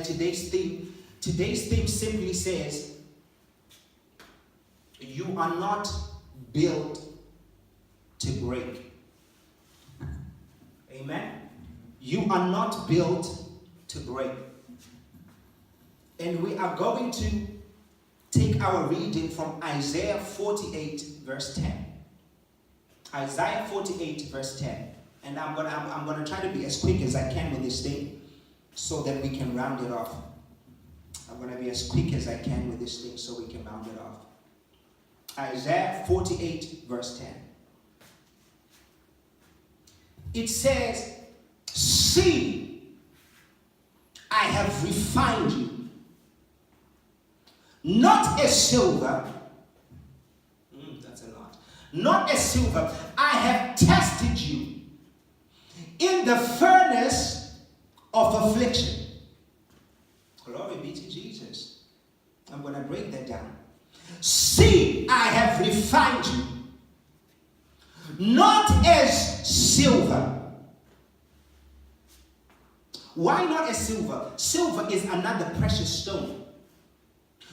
And today's theme simply says, you are not built to break. Amen? You are not built to break. And we are going to take our reading from Isaiah 48 verse 10. Isaiah 48 verse 10. And I'm gonna try to be as quick as I can with this thing so that we can round it off. I'm gonna be as quick as I can with this thing so we can round it off. Isaiah 48 verse 10. It says, see, I have refined you, not as silver. That's a lot. Not as silver. I have tested you in the furnace of affliction. Glory be to Jesus. I'm going to break that down. See, I have refined you, not as silver. Why not as silver? Silver is another precious stone.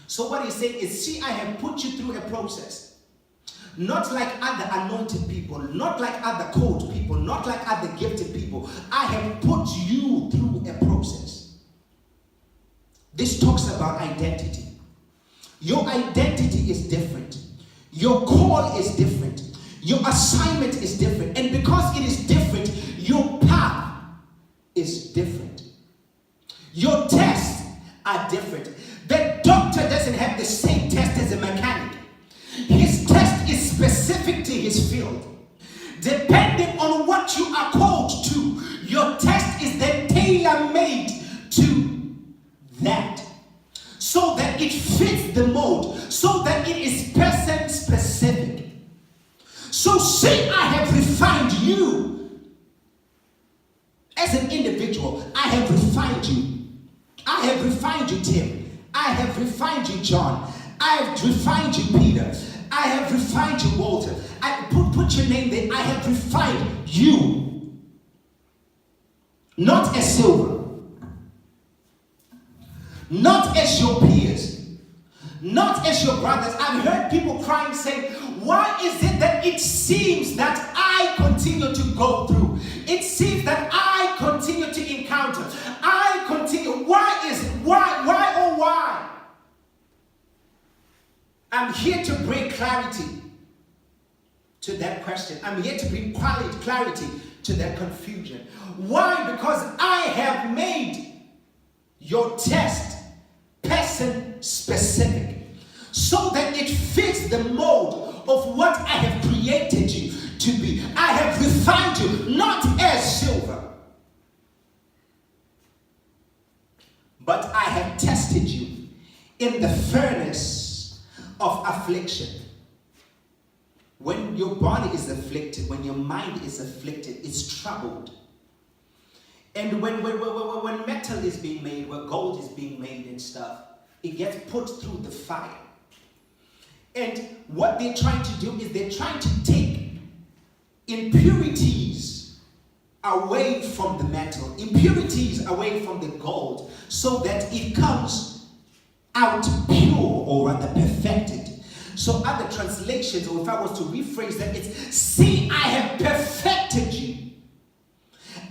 So what he's saying is, see, I have put you through a process. Not like other anointed people, not like other called people, not like other gifted people. I have put you through a process. This talks about identity. Your identity is different. Your call is different. Your assignment is different. And because it is different, your path is different. Your tests are different. The doctor doesn't have the same test as a mechanic. His test is specific to his field. Depending on what you are called to, your test is then tailor-made to that, so that it fits the mold, so that it is person specific. So see, I have refined you as an individual. I have refined you. I have refined you, Tim. I have refined you, John. I have refined you, Peter. I have refined you, Walter. I put your name there. I have refined you. Not as silver. Not as your peers. Not as your brothers. I've heard people crying saying, why is it that it seems that I continue to go through? It seems that I continue to encounter. I continue. Why is it? Why, oh why? I'm here to bring clarity to that question. I'm here to bring clarity to that confusion. Why? Because I have made your test person specific, so that it fits the mold of what I have created you to be. I have refined you not as silver, but I have tested you in the furnace of affliction. When your body is afflicted, when your mind is afflicted, it's troubled. And when metal is being made, where gold is being made and stuff, it gets put through the fire. And what they're trying to do is they're trying to take impurities away from the metal, impurities away from the gold, so that it comes out pure, or rather perfected. So other translations, or if I was to rephrase that, it's, see, I have perfected you.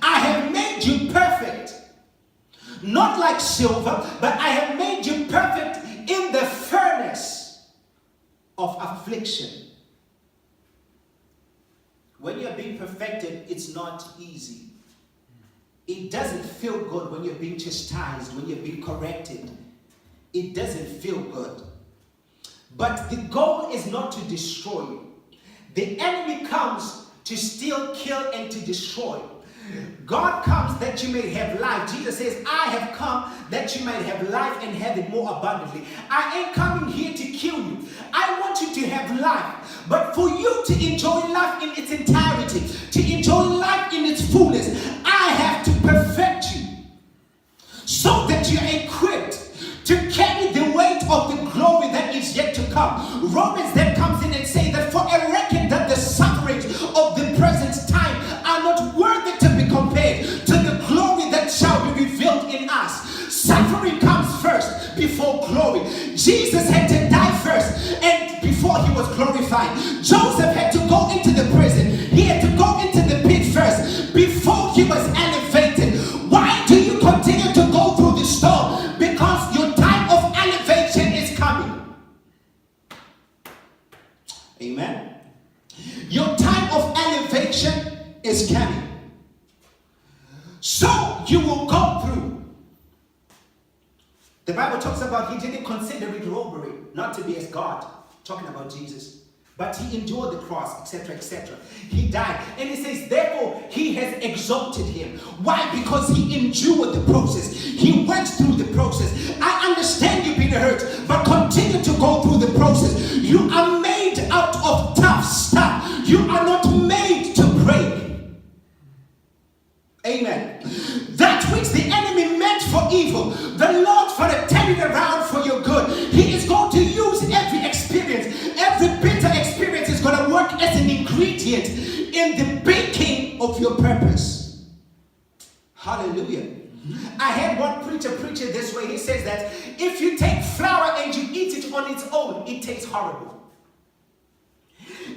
I have made you perfect. Not like silver, but I have made you perfect in the furnace of affliction. When you're being perfected, it's not easy. It doesn't feel good when you're being chastised, when you're being corrected. It doesn't feel good. But the goal is not to destroy you. The enemy comes to steal, kill, and to destroy. God comes that you may have life. Jesus says, I have come that you might have life and have it more abundantly. I ain't coming here to kill you. I want you to have life. But for you to enjoy life in its entirety, to enjoy life in its fullness, I have to perfect you so that you're equipped to carry the weight of the glory that is yet to come. Romans then comes in and says that for I reckon that the sufferings of the present time are not worthy to be compared to the glory that shall be revealed in us. Suffering suffering comes first before glory. Jesus had to die first and before he was glorified. Joseph had to go into the prison. He had to go into the pit first before he was elevated. Why do you continue to go through the storm? Because your time of elevation is coming. Amen. Your time of elevation is coming. So you will go through. The Bible talks about he didn't consider it robbery not to be as God, talking about Jesus. But he endured the cross, etc., etc. He died. And he says, therefore, he has exalted him. Why? Because he endured the process. He went through the process. I understand you've been hurt, but continue to go through the process. You are made out of tough stuff. You are not made to break. Amen. That which the enemy meant for evil, the Lord for the turning around for your good. He is going to use every experience. Every bitter experience is going to work as an ingredient in the baking of your purpose. Hallelujah. I had one preacher preach it this way. He says that if you take flour and you eat it on its own, it tastes horrible.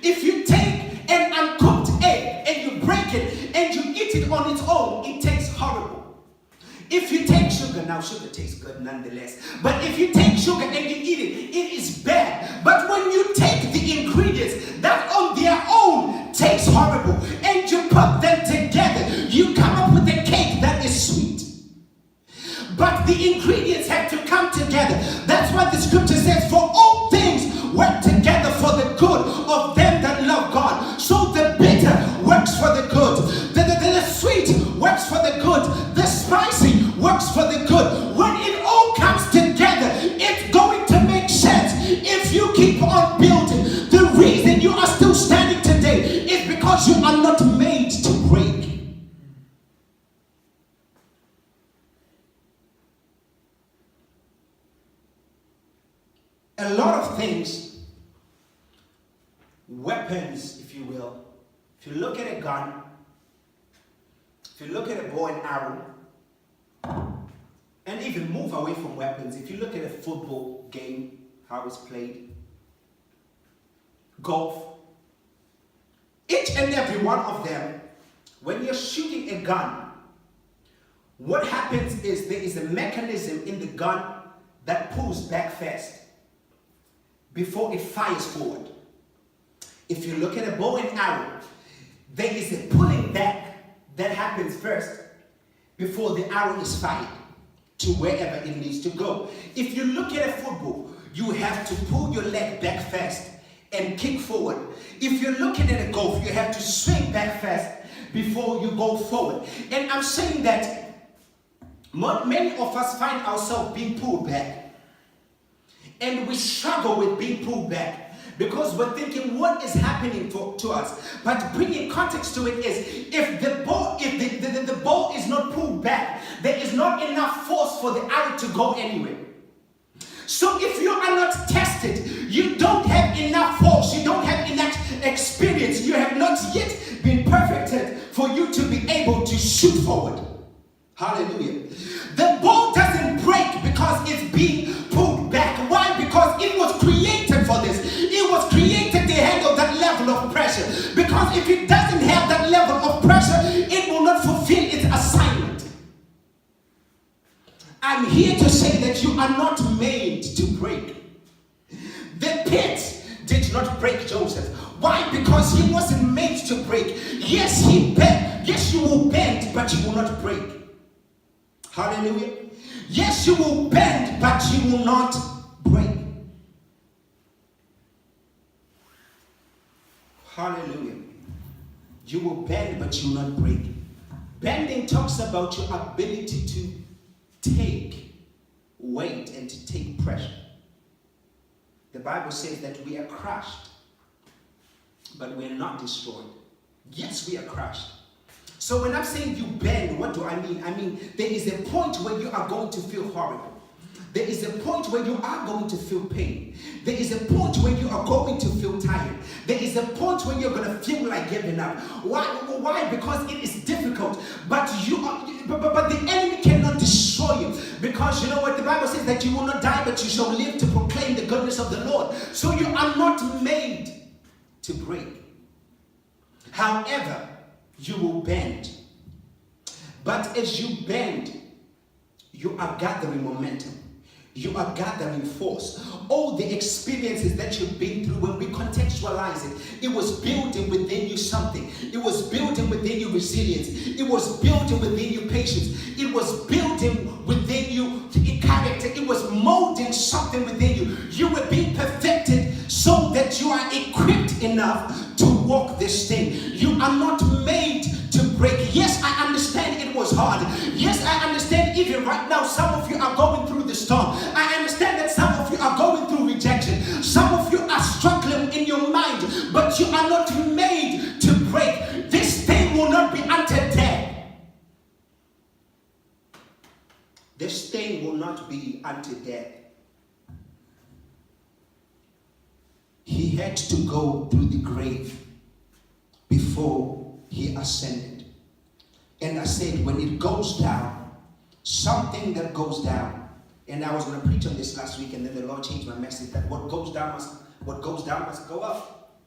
If you take an uncooked egg and you break it and you eat it on its own, it tastes horrible. If you take sugar, now sugar tastes good nonetheless, but if you take sugar and you eat it, it is bad. But when you take the ingredients that on their own taste horrible and you put them together, you come up with a cake that is sweet. But the ingredients have to come together. That's why the scripture says, for all things work together for the good of them that love God. So the bitter works for the good. The sweet works for the good. The spicy works for the good. When it all comes together, it's going to make sense if you keep on building. The reason you are still standing today is because you are not made to break. A lot of things, weapons, if you will, if you look at a gun, if you look at a bow and arrow, and even move away from weapons, if you look at a football game, how it's played, golf, each and every one of them, when you're shooting a gun, what happens is there is a mechanism in the gun that pulls back fast before it fires forward. If you look at a bow and arrow, there is a pulling back that happens first before the arrow is fired to wherever it needs to go. If you look at a football, you have to pull your leg back fast and kick forward. If you're looking at a golf, you have to swing back fast before you go forward. And I'm saying that many of us find ourselves being pulled back. And we struggle with being pulled back because we're thinking, what is happening to us? But bringing context to it is, if the ball is not pulled back, there is not enough force for the arrow to go anywhere. So if you are not tested, you don't have enough force, you don't have enough experience, you have not yet been perfected for you to be able to shoot forward. Hallelujah. The ball doesn't break because it's being pulled back. Why? Because it was created for this. It was created to handle that level of pressure. Because if it doesn't have that level of pressure, it will not fulfill its assignment. I'm here to say that you are not made to break. The pit did not break Joseph. Why? Because he wasn't made to break. Yes, he bent. Yes, you will bend, but you will not break. Hallelujah. Yes, you will bend, but you will not break. Hallelujah. You will bend, but you will not break. Bending talks about your ability to take weight and to take pressure. The Bible says that we are crushed, but we are not destroyed. Yes, we are crushed. So when I'm saying you bend, what do I mean? I mean, there is a point where you are going to feel horrible. There is a point where you are going to feel pain. There is a point where you are going to feel tired. There is a point where you're going to feel like giving up. Why? Because it is difficult. But but the enemy cannot destroy you, because you know what the Bible says, that you will not die but you shall live to proclaim the goodness of the Lord. So you are not made to break. However, you will bend. But as you bend, you are gathering momentum. You are gathering force. All the experiences that you've been through, when we contextualize it, it was building within you something. It was building within you resilience. It was building within you patience. It was building within you character. It was molding something within you. You were being perfected so that you are equipped enough to walk this thing. You are not made to break. Yes, I understand it was hard. Yes, I understand even right now some of you are going through the storm. I understand that some of you are going through rejection. Some of you are struggling in your mind, but you are not made to break. This thing will not be unto death. This thing will not be unto death. He had to go through the grave before he ascended. And I said, when it goes down, something that goes down, and I was going to preach on this last week, and then the Lord changed my message, that what goes down must go up.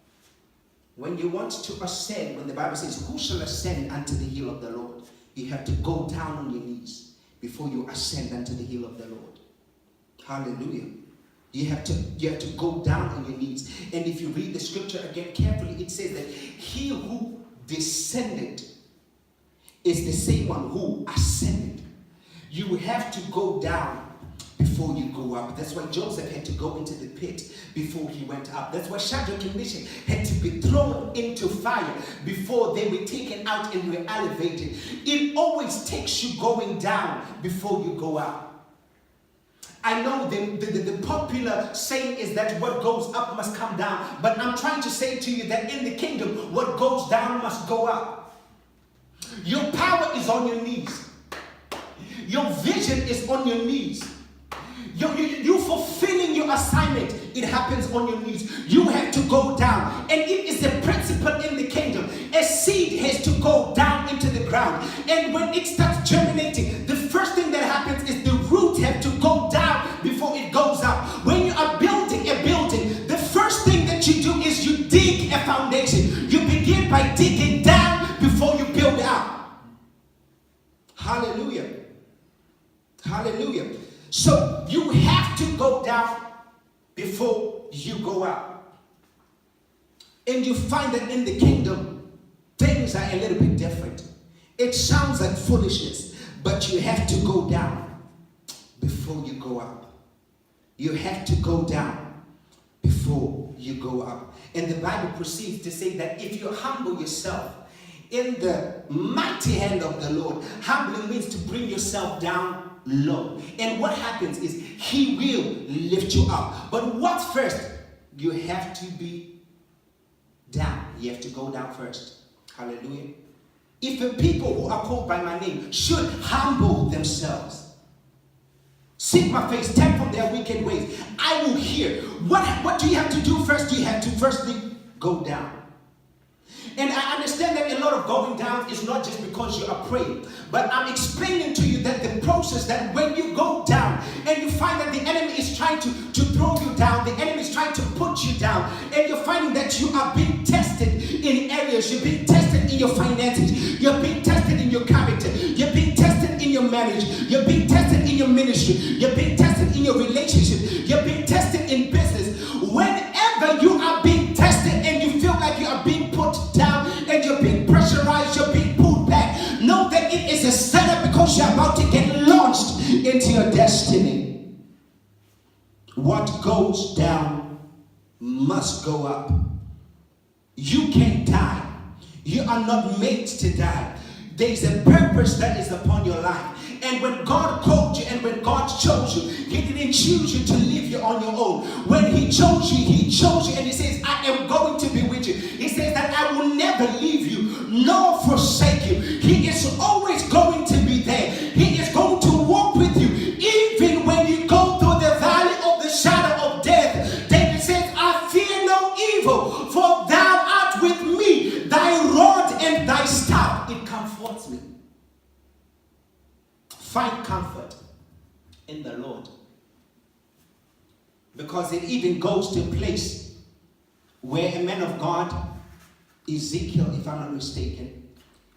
When you want to ascend, when the Bible says, who shall ascend unto the hill of the Lord? You have to go down on your knees before you ascend unto the hill of the Lord. Hallelujah. You have to go down on your knees. And if you read the scripture again carefully, it says that he who descended is the same one who ascended. You have to go down before you go up. That's why Joseph had to go into the pit before he went up. That's why Shadrach and Meshach had to be thrown into fire before they were taken out and were elevated. It always takes you going down before you go up. I know the popular saying is that what goes up must come down, but I'm trying to say to you that in the kingdom, what goes down must go up. Your power is on your knees. Your vision is on your knees. You fulfilling your assignment, it happens on your knees. You have to go down. And it is a principle in the kingdom. A seed has to go down into the ground. And when it starts germinating, the first thing that happens is the root have to go down before it goes up. When you are building a building, the first thing that you do is you dig a foundation. You begin by digging down before you build up. Hallelujah. Hallelujah. So you have to go down before you go up. And you find that in the kingdom, things are a little bit different. It sounds like foolishness, but you have to go down before you go up. You have to go down before you go up. And the Bible proceeds to say that if you humble yourself in the mighty hand of the Lord, humbling means to bring yourself down low. And what happens is he will lift you up. But what first? You have to be down. You have to go down first. Hallelujah. If the people who are called by my name should humble themselves, seek my face, turn from their wicked ways, I will hear. What do you have to do first? You have to firstly go down. And I understand that a lot of going down is not just because you are praying, but I'm explaining to you that the process that when you go down and you find that the enemy is trying to throw you down, the enemy is trying to put you down, and you're finding that you are being tested in areas, you're being tested in your finances, you're being tested in your character, you're being tested in your marriage, you're being tested in your ministry, you're being tested in your relationship, you're being tested in business. Whenever you are being tested and you feel like you are being put down and you're being pressurized, you're being pulled back, know that it is a setup because you're about to get launched into your destiny. What goes down must go up. You can't die. You are not made to die. There is a purpose that is upon your life. And when God called you and when God chose you, he didn't choose you to live you on your own. When he chose you and he says, I am going to be with you. He says that I will never leave you nor forsake you. He is always going to be there. He is going to walk with you even when you go through the valley of the shadow of death. David says, I fear no evil, for thou art with me. Thy rod and thy staff, it comforts me. Because it even goes to a place where a man of God, Ezekiel, if I'm not mistaken,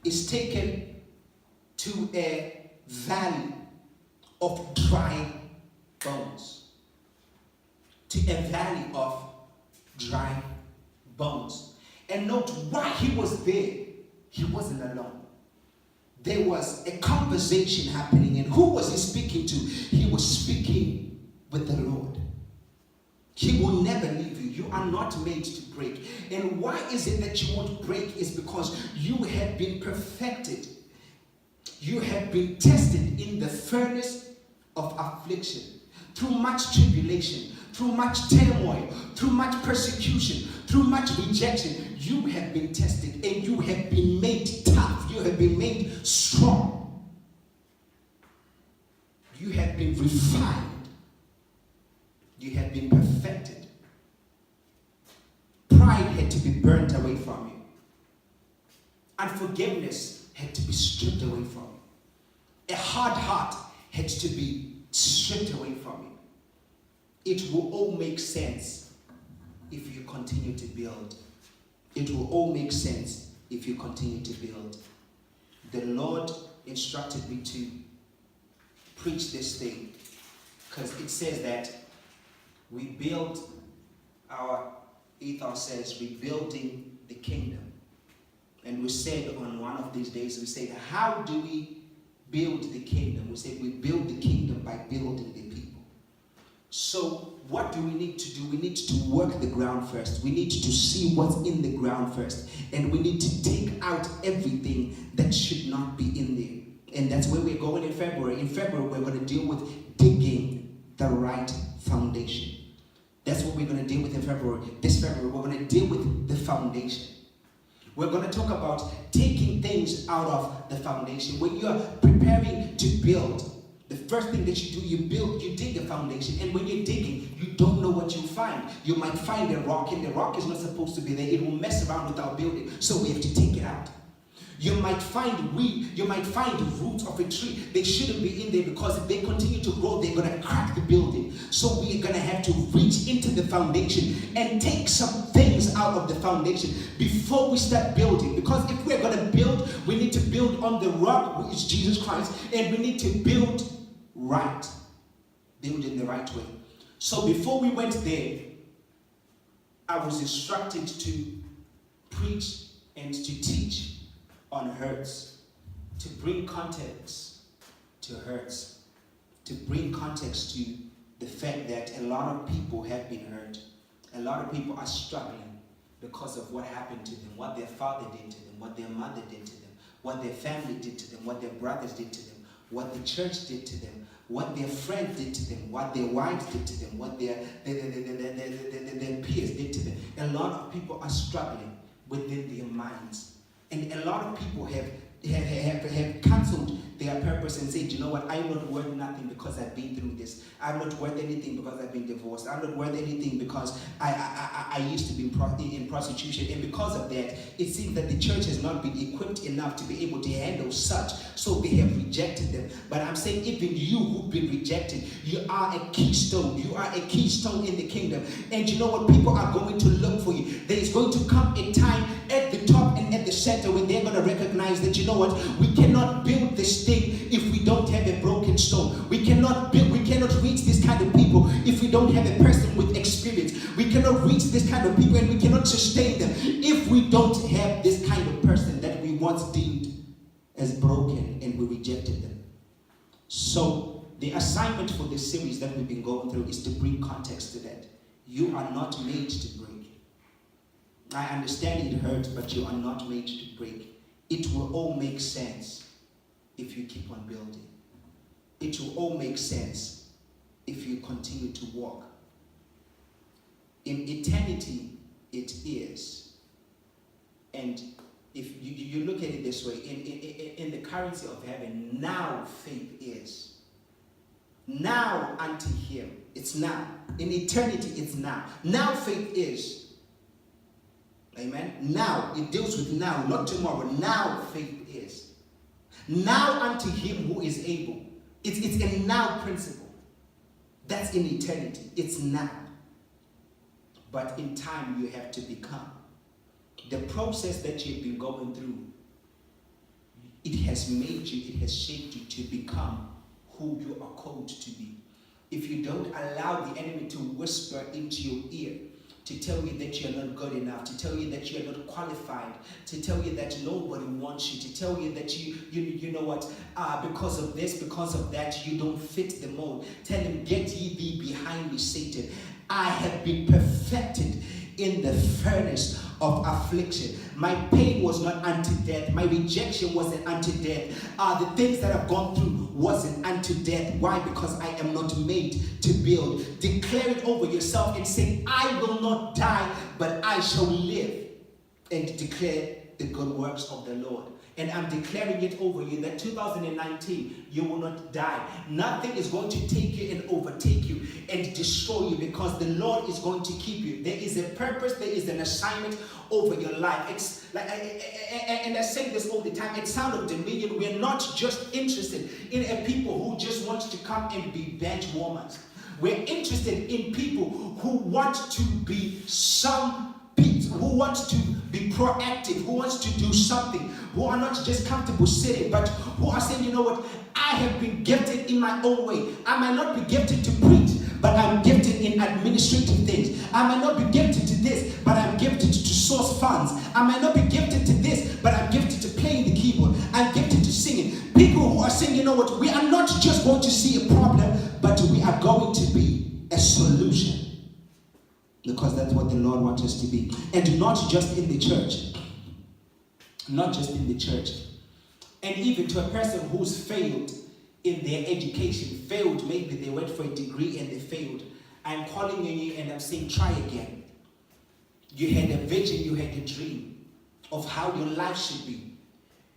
is taken to a valley of dry bones. To a valley of dry bones. And note why he was there. He wasn't alone. There was a conversation happening. And who was he speaking to? He was speaking with the Lord. He will never leave you. You are not made to break. And why is it that you won't break? Is because you have been perfected. You have been tested in the furnace of affliction. Through much tribulation, through much turmoil, through much persecution, through much rejection, you have been tested and you have been made tough. You have been made strong. You have been refined. You have been perfected. Pride had to be burnt away from you. Unforgiveness had to be stripped away from you. A hard heart had to be stripped away from you. It will all make sense if you continue to build. It will all make sense if you continue to build. The Lord instructed me to preach this thing because it says that we build, our ethos says, rebuilding the kingdom. And we said on one of these days, we said, how do we build the kingdom? We said we build the kingdom by building the people. So what do we need to do? We need to work the ground first. We need to see what's in the ground first. And we need to take out everything that should not be in there. And that's where we're going in February. In February, we're going to deal with digging the right foundation. That's what we're going to deal with in February. This February, we're going to deal with the foundation. We're going to talk about taking things out of the foundation. When you're preparing to build, the first thing that you do, you dig a foundation. And when you're digging, you don't know what you'll find. You might find a rock, and the rock is not supposed to be there. It will mess around with our building. So we have to take it out. You might find weed, you might find the roots of a tree. They shouldn't be in there because if they continue to grow, they're going to crack the building. So we're going to have to reach into the foundation and take some things out of the foundation before we start building. Because if we're going to build, we need to build on the rock, which is Jesus Christ, and we need to build right. Build in the right way. So before we went there, I was instructed to preach and to teach on hurts, to bring context to hurts, to bring context to the fact that a lot of people have been hurt. A lot of people are struggling because of what happened to them, what their father did to them, what their mother did to them, what their family did to them, what their brothers did to them, what the church did to them, what their friends did to them, what their wives did to them, what their peers did to them. A lot of people are struggling within their minds. And a lot of people have cancelled their purpose and said, you know what, I'm not worth nothing because I've been through this. I'm not worth anything because I've been divorced. I'm not worth anything because I used to be in prostitution. And because of that, it seems that the church has not been equipped enough to be able to handle such. So they have rejected them. But I'm saying even you who've been rejected, you are a keystone. You are a keystone in the kingdom. And you know what? People are going to look for you. There is going to come a time at the top and at the center when they're going to recognize that, you know what, we cannot build this thing if we don't have a broken stone. We cannot reach this kind of people if we don't have a person with experience. We cannot reach this kind of people and we cannot sustain them if we don't have this kind of person that we once deemed as broken and we rejected them. So the assignment for this series that we've been going through is to bring context to that. You are not made to break. I understand it hurts, but you are not made to break. It will all make sense if you keep on building. It will all make sense if you continue to walk. In eternity, it is. And if you look at it this way, in the currency of heaven, now faith is. Now unto him, it's now. In eternity, it's now. Now faith is. Amen. Now, it deals with now, not tomorrow. Now faith is. Now unto him who is able. It's a now principle. That's in eternity. It's now. But in time, you have to become. The process that you've been going through, it has made you, it has shaped you to become who you are called to be. If you don't allow the enemy to whisper into your ear, to tell you that you're not good enough, to tell you that you're not qualified, to tell you that nobody wants you, to tell you that you know what, because of this, because of that, you don't fit the mold. Tell him, get ye thee behind me, Satan. I have been perfected in the furnace of affliction. My pain was not unto death. My rejection wasn't unto death. The things that I've gone through wasn't unto death. Why? Because I am not made to build. Declare it over yourself and say, I will not die, but I shall live and declare the good works of the Lord. And I'm declaring it over you that 2019, you will not die. Nothing is going to take you and overtake you and destroy you, because the Lord is going to keep you. There is a purpose, there is an assignment over your life. It's like, and I say this all the time, at Sound of Dominion, we're not just interested in a people who just want to come and be bench warmers. We're interested in people who want to be who wants to be proactive, who wants to do something, who are not just comfortable sitting, but who are saying, you know what, I have been gifted in my own way. I might not be gifted to preach, but I'm gifted in administrative things. I might not be gifted to this, but I'm gifted to source funds. I might not be gifted to this, but I'm gifted to playing the keyboard. I'm gifted to singing. People who are saying, you know what, we are not just going to see a problem, but we are going to be a solution. Because that's what the Lord wants us to be. And not just in the church. Not just in the church. And even to a person who's failed in their education, failed, maybe they went for a degree and they failed. I'm calling you and I'm saying, try again. You had a vision, you had a dream of how your life should be.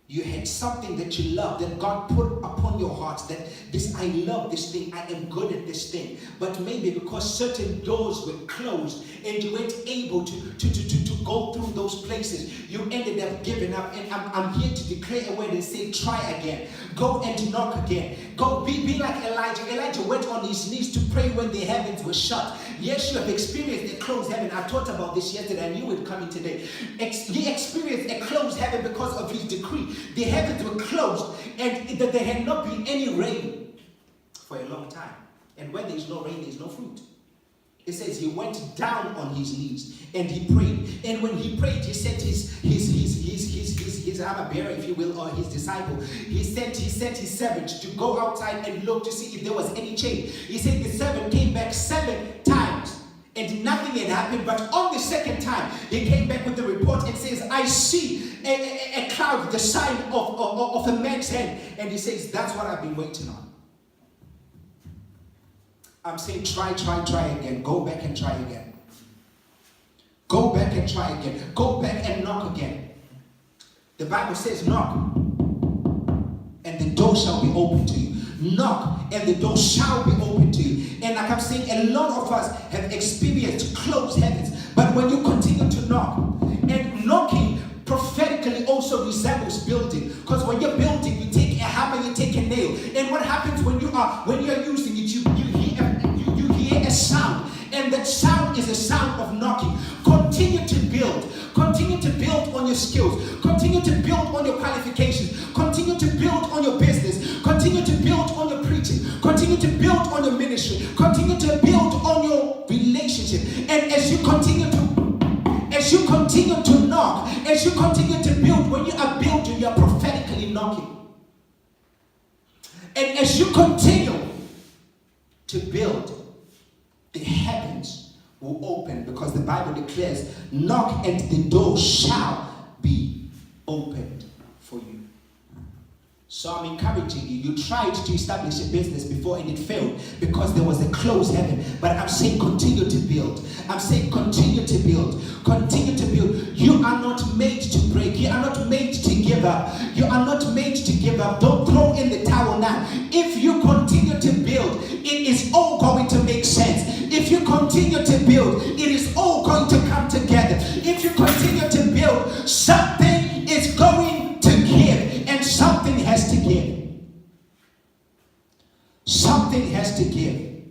You had something that you love, that God put upon your heart, that this, I love this thing, I am good at this thing. But maybe because certain doors were closed and you weren't able to go through those places, you ended up giving up. And I'm here to declare a word and say, try again. Go and knock again. Go be like Elijah. Elijah went on his knees to pray when the heavens were shut. Yes, you have experienced a closed heaven. I taught about this yesterday. I knew it coming today. He experienced a closed heaven because of his decree. The heavens were closed and that there had not been any rain for a long time. And where there is no rain, there is no fruit. It says he went down on his knees and he prayed. And when he prayed, he sent his armor bearer, if you will, or his disciple. He sent his servant to go outside and look to see if there was any change. He said the servant came back 7 times and nothing had happened. But on the second time, he came back with the report and says, I see a cloud, the sign of a man's hand. And he says, that's what I've been waiting on. I'm saying try again. Go back and try again. Go back and try again. Go back and knock again. The Bible says knock and the door shall be open to you. Knock and the door shall be open to you. And like I'm saying, a lot of us have experienced closed heavens. But when you continue to knock, and knocking prophetically also resembles building. Because when you're building, you take a hammer, you take a nail. And what happens when you're using it, you hear a sound. And that sound is a sound of knocking. Continue to build. Continue to build on your skills. Continue to build on your qualifications. Continue to build on your business. Continue to build on your preaching. Continue to build on your ministry. Continue to build on your relationship. And as you continue to knock, as you continue to build, when you are building, you are prophetically knocking. And as you continue to build, the heavens will open, because the Bible declares, knock and the door shall be opened for you. So I'm encouraging you. You tried to establish a business before and it failed because there was a closed heaven. But I'm saying continue to build. I'm saying continue to build. Continue to build. You are not made to break. You are not made to give up. You are not made to give up. Don't throw in the towel now. If you continue to build, it is all going to make sense. If you continue to build, it is all going to come together. If you continue to build, something is going to give. And something has to give. Something has to give.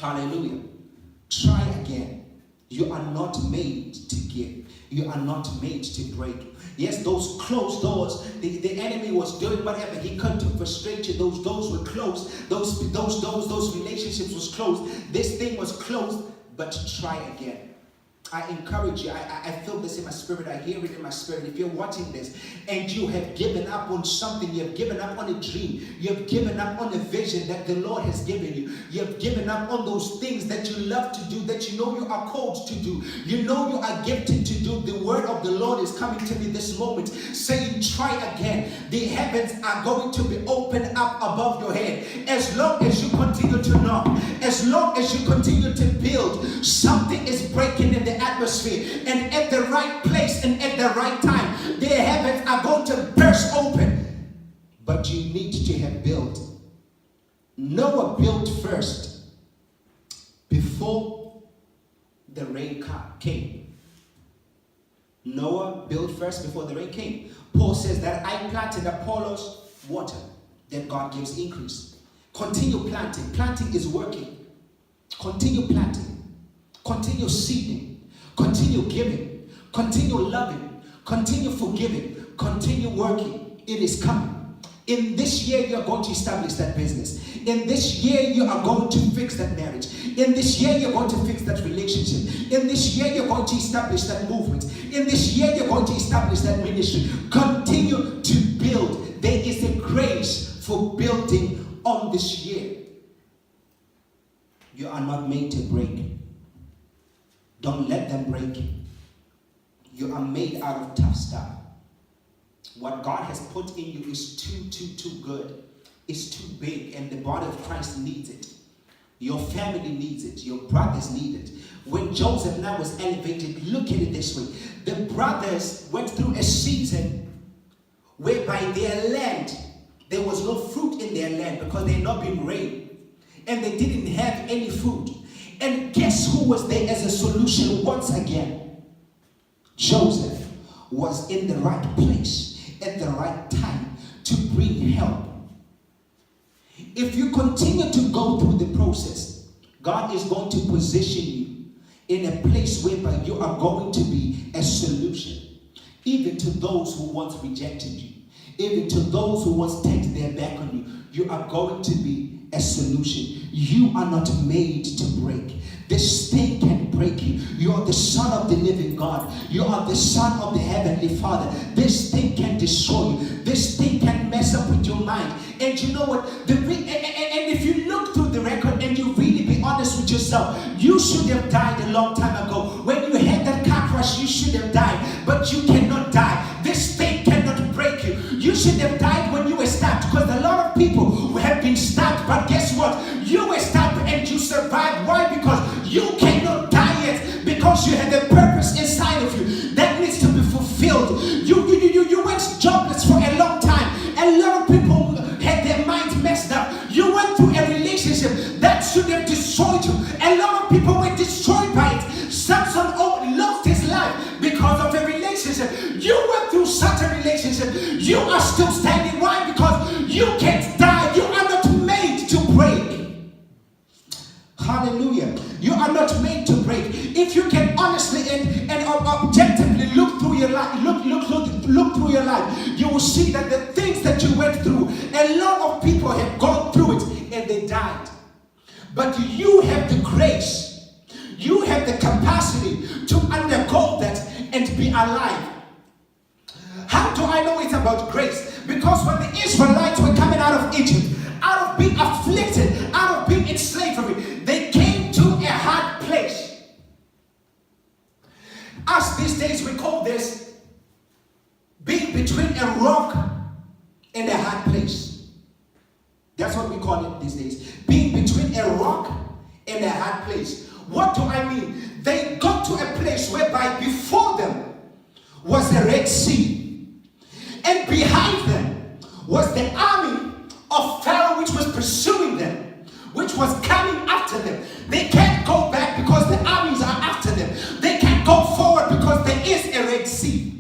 Hallelujah. Try again. You are not made to give. You are not made to break. Yes, those closed doors, the enemy was doing whatever he could to frustrate you. Those doors were closed. Those relationships was closed. This thing was closed, but try again. I encourage you. I feel this in my spirit. I hear it in my spirit. If you're watching this and you have given up on something, you have given up on a dream, you have given up on a vision that the Lord has given you, you have given up on those things that you love to do, that you know you are called to do, you know you are gifted to do, the word of the Lord is coming to me this moment saying, try again. The heavens are going to be opened up above your head. As long as you continue to knock, as long as you continue to build, something is breaking in the atmosphere, and at the right place and at the right time, the heavens are going to burst open. But you need to have built. Noah built first before the rain came. Noah built first before the rain came. Paul says that I planted, Apollos water, then God gives increase. Continue planting. Planting is working. Continue planting. Continue seeding. Continue giving, continue loving, continue forgiving, continue working. It is coming. In this year, you are going to establish that business. In this year, you are going to fix that marriage. In this year, you're going to fix that relationship. In this year, you're going to establish that movement. In this year, you're going to establish that ministry. Continue to build. There is a grace for building on this year. You are not made to break. Don't let them break you. You are made out of tough stuff. What God has put in you is too good. It's too big, and the body of Christ needs it. Your family needs it. Your brothers need it. When Joseph now was elevated, look at it this way. The brothers went through a season whereby their land, there was no fruit in their land because they had not been rained. And they didn't have any food. And guess who was there as a solution once again? Joseph was in the right place at the right time to bring help. If you continue to go through the process, God is going to position you in a place whereby you are going to be a solution, even to those who once rejected you, even to those who once turned their back on you. You are going to be a solution. You are not made to break. This thing can break you. You are the son of the living God. You are the son of the heavenly Father. This thing can destroy you. This thing can mess up with your mind. And you know what? And if you look through the record and you really be honest with yourself, you should have died a long time ago. When you had that car crash, you should have died. But you cannot die. This thing cannot break you. You should have died when you were stabbed, because a lot of people have been stabbed. But guess what? You were stabbed and you survived. Why? Because you cannot die yet, because you have a purpose inside of you that needs to be fulfilled. You went jobless for a long time. A lot of people had their minds messed up. You went through a relationship that should have destroyed you. A lot of people were destroyed by it. Samson lost his life because of a relationship. You went through such a relationship. You are still standing. Why? Because you can't die. You are not made to break. Hallelujah. You are not made to break. If you can honestly and objectively look through your life, look through your life, you will see that the things that you went through, a lot of people have gone through it and they died. But you have the grace, you have the capacity to undergo that and be alive. How do I know it's about grace? Because when the Israelites were coming out of Egypt, out of being afflicted, out of being in slavery, they came to a hard place. Us these days, we call this being between a rock and a hard place. That's what we call it these days. Being between a rock and a hard place. What do I mean? They got to a place whereby before them was the Red Sea, and behind them was the army of Pharaoh, which was pursuing them, which was coming after them. They can't go back because the armies are after them. They can't go forward because there is a Red Sea.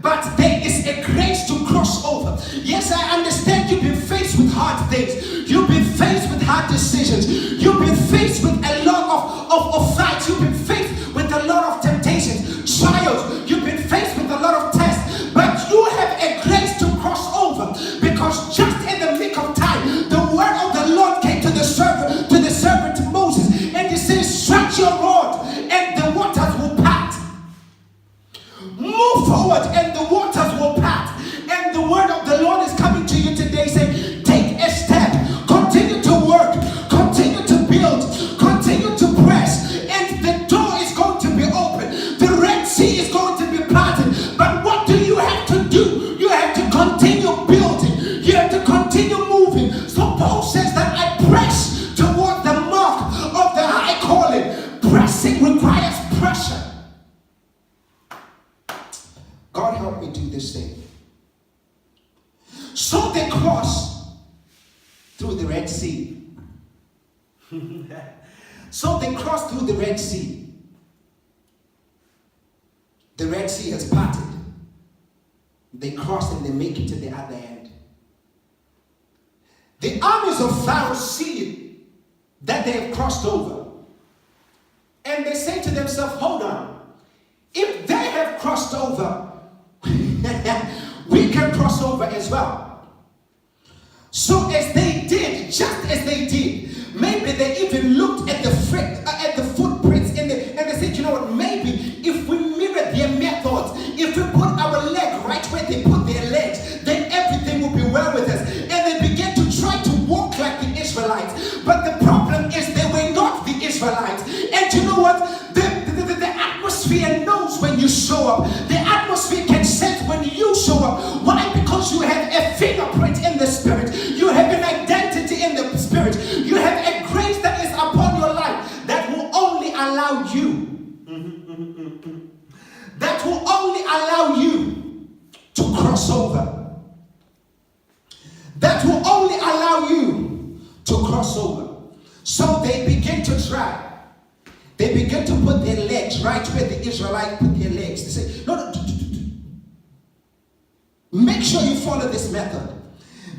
But there is a grace to cross over. Yes, I understand you've been faced with hard things. You've been faced with hard hard decisions. You've been faced with a lot of fights. You've been faced with a lot of temptations, trials. You've been faced with a lot of tests. But you have a grace to cross over, because just in the nick of time, the word of the Lord came to the servant Moses, and he says, stretch your rod and the waters will part. Move forward and the waters will part. And the word of the Lord is coming to you today saying, take a step, continue to work, continue to build, continue to press, and the door is going to be open. The Red Sea is going to be parted. But what do you have to do? You have to continue building. You have to continue moving. So Paul says that I press toward the mark of the high calling. Pressing requires pressure. God help me do this thing. So they crossed through the Red Sea. So they crossed through the Red Sea. The Red Sea has parted. They cross and they make it to the other end. The armies of Pharaoh see that they have crossed over. And they say to themselves, hold on. If they have crossed over, we can cross over as well. So as they did, just as they did, maybe they even looked at the footprints and they said, you know what, maybe if we mirror their methods, if we put our leg right where they put their legs, then everything will be well with us. And they began to try to walk like the Israelites. But the problem is they were not the Israelites. And you know what? The atmosphere knows when you show up. The atmosphere can sense when you show up. Why? Because you have a fingerprint in the spirit. You have an identity in the spirit. You have a grace that is upon your life that will only allow you. That will only allow you to cross over. That will only allow you to cross over. So they begin to try. They begin to put their legs right where the Israelites put their legs. They say, no. Make sure you follow this method.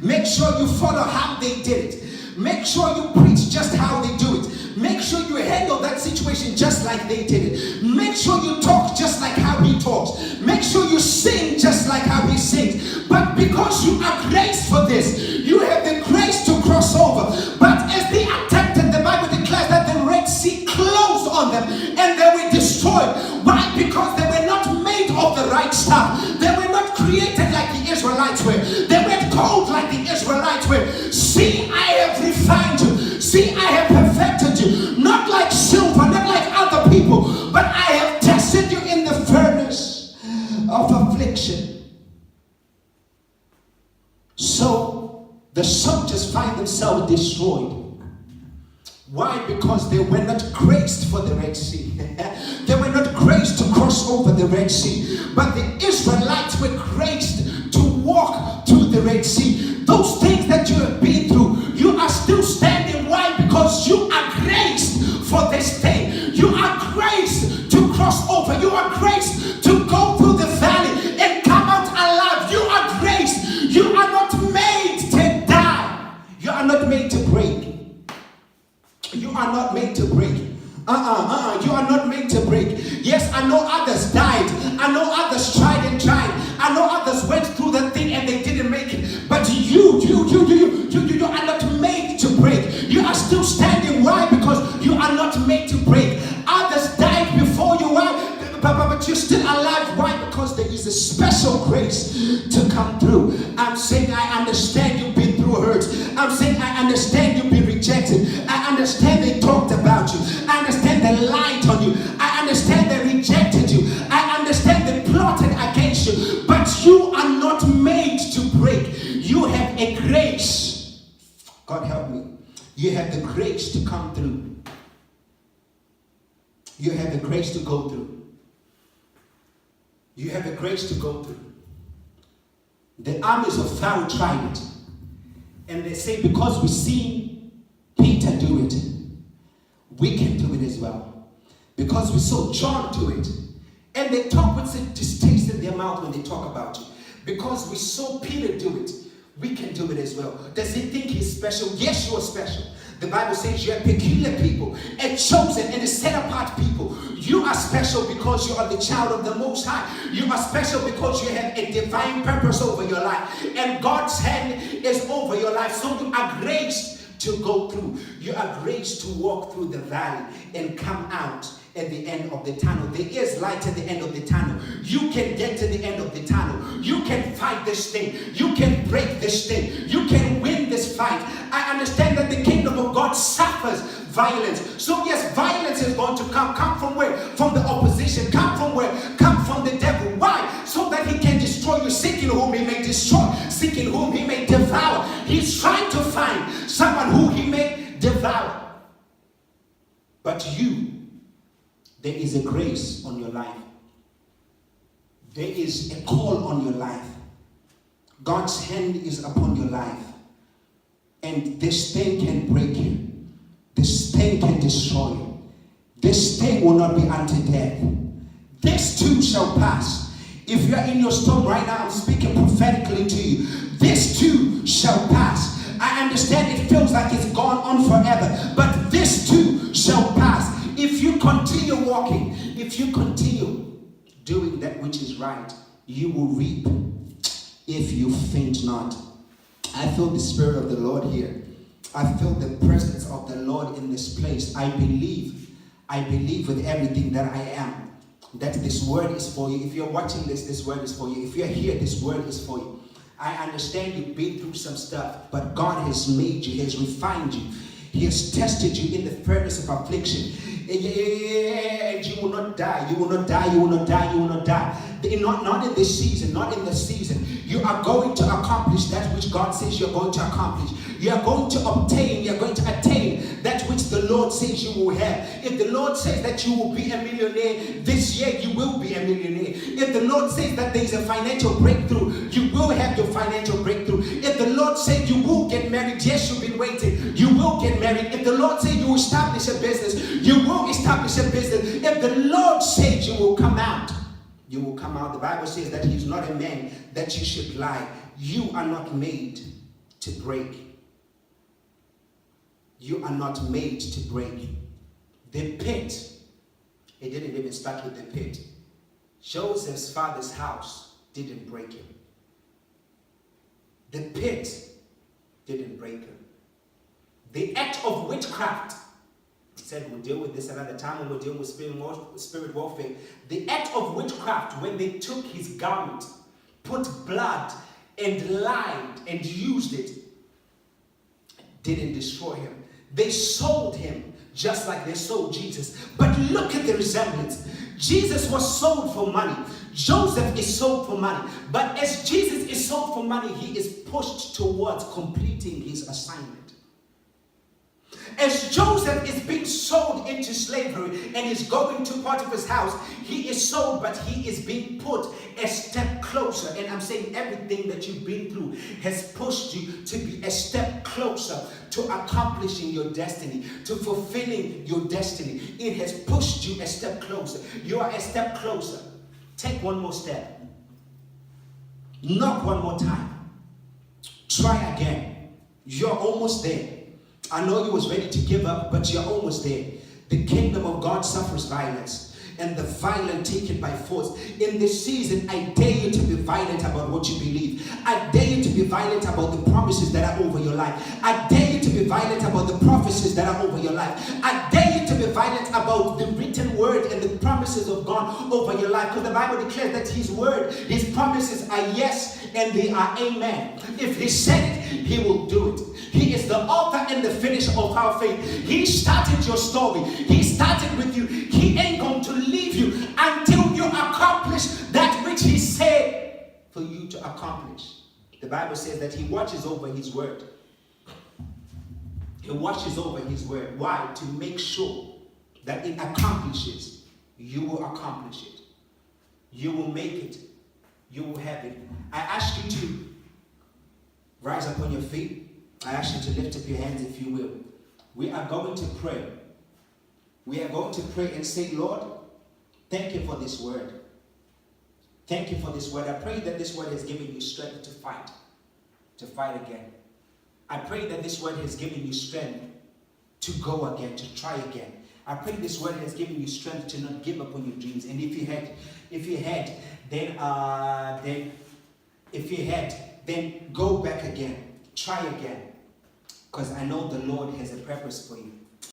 Make sure you follow how they did it. Make sure you preach just how they do it. Make sure you handle that situation just like they did it. Make sure you talk just like how he talks. Make sure you sing just like how he sings. But because you are graced for this, you have the grace to cross over. But as they attempted, the Bible declares that the Red Sea closed on them and they were destroyed. Why? Because they were not made of the right stuff. They were not created like the Israelites were. They weren't called like the Israelites were. See, I have refined you. See, I have perfected you. Not like silver, not like other people, but I have tested you in the furnace of affliction. So the soldiers find themselves destroyed. Why? Because they were not graced for the Red Sea. They were not graced to cross over the Red Sea. But the Israelites were graced to walk through the Red Sea. Those things that you have been through, you are still standing. Why? Because you are graced for this day. You are graced to cross over. You are graced to go through the valley and come out alive. You are graced. You are not made to die. You are not made to break. You are not made to break. You are not made to break. Yes, I know others died. I know others tried and tried. I know others went through that thing and they didn't make it. But you are not made to break. You are still standing. Why? Because you are not made to break. Others died before you. Why? But you're still alive. Why? Because there is a special grace to come through. I'm saying I understand you've been through hurt. I'm saying I understand you've been rejected. I understand they talked about you. I understand they lied on you. I understand they rejected you. I understand they plotted against you. But you are not made to break. You have a grace. God help me. You have the grace to come through. You have the grace to go through. You have the grace to go through. The armies of Pharaoh tried it. And they say, because we've seen Peter do it, we can do it as well. Because we saw John do it. And they talk with distaste in their mouth when they talk about you. Because we saw Peter do it, we can do it as well. Does he think he's special? Yes, you are special. The Bible says you're a peculiar people, a chosen and a set apart people. You are special because you are the child of the Most High. You are special because you have a divine purpose over your life. And God's hand is over your life. So you are graced to go through. You are graced to walk through the valley and come out at the end of the tunnel. There is light at the end of the tunnel. You can get to the end of the tunnel. You can fight this thing. You can break this thing. You can win this fight. I understand that the kingdom of God suffers violence. So yes, violence is going to come. Come from where? From the opposition. Come from where? Come from the devil. Why? So that he can destroy you. Seeking whom he may destroy. Seeking whom he may devour. He's trying to find someone who he may devour. But you, there is a grace on your life. There is a call on your life. God's hand is upon your life. And this thing can break you. This thing can destroy you. This thing will not be unto death. This too shall pass. If you are in your storm right now, I'm speaking prophetically to you. This too shall pass. I understand it feels like it's gone on forever, but this too shall pass. If you continue walking, if you continue doing that which is right, you will reap if you faint not. I feel the Spirit of the Lord here. I feel the presence of the Lord in this place. I believe with everything that I am, that this word is for you. If you're watching this word is for you. If you're here, this word is for you. I understand you've been through some stuff, but God has made you, He has refined you. He has tested you in the furnace of affliction. And you will not die. You will not die. You will not die. You will not die. Not in this season. Not in this season. You are going to accomplish that which God says you're going to accomplish. You are going to obtain. You are going to attain that which the Lord says you will have. If the Lord says that you will be a millionaire this year, you will be a millionaire. If the Lord says that there is a financial breakthrough, you will have your financial breakthrough. If the Lord said you will get married, yes, you've been waiting. You will get married. If the Lord said you will establish a business, you will establish a business. If the Lord said you will come out, you will come out. The Bible says that He's not a man that you should lie. You are not made to break. You are not made to break. The pit, it didn't even start with the pit. Joseph's father's house didn't break him. The pit didn't break him. The act of witchcraft, he said we'll deal with this another time when we'll deal with spirit warfare. The act of witchcraft, when they took his garment, put blood and lied and used it, didn't destroy him. They sold him just like they sold Jesus. But look at the resemblance. Jesus was sold for money. Joseph is sold for money. But as Jesus is sold for money, he is pushed towards completing his assignment. As Joseph is being sold into slavery and is going to Potiphar's house, he is sold, but he is being put a step closer. And I'm saying everything that you've been through has pushed you to be a step closer to accomplishing your destiny, to fulfilling your destiny. It has pushed you a step closer. You are a step closer. Take one more step. Knock one more time. Try again. You're almost there. I know you was ready to give up, but you're almost there. The kingdom of God suffers violence, and the violent take it by force. In this season, I dare you to be violent about what you believe. I dare you to be violent about the promises that are over your life. I dare you to be violent about the prophecies that are over your life. I dare you to be violent about the written word and the promises of God over your life. Because the Bible declares that His word, His promises are yes and they are amen. If He said it, He will do it. He is the author and the finisher of our faith. He started your story. He started with you. He ain't going to leave you until you accomplish that which He said for you to accomplish. The Bible says that He watches over His word. He watches over His word. Why? To make sure that it accomplishes. You will accomplish it. You will make it. You will have it. I ask you to rise up on your feet. I ask you to lift up your hands if you will. We are going to pray. We are going to pray and say, Lord, thank you for this word. Thank you for this word. I pray that this word has given you strength to fight again. I pray that this word has given you strength to go again, to try again. I pray this word has given you strength to not give up on your dreams. And if you had, then go back again, try again, because I know the Lord has a purpose for you.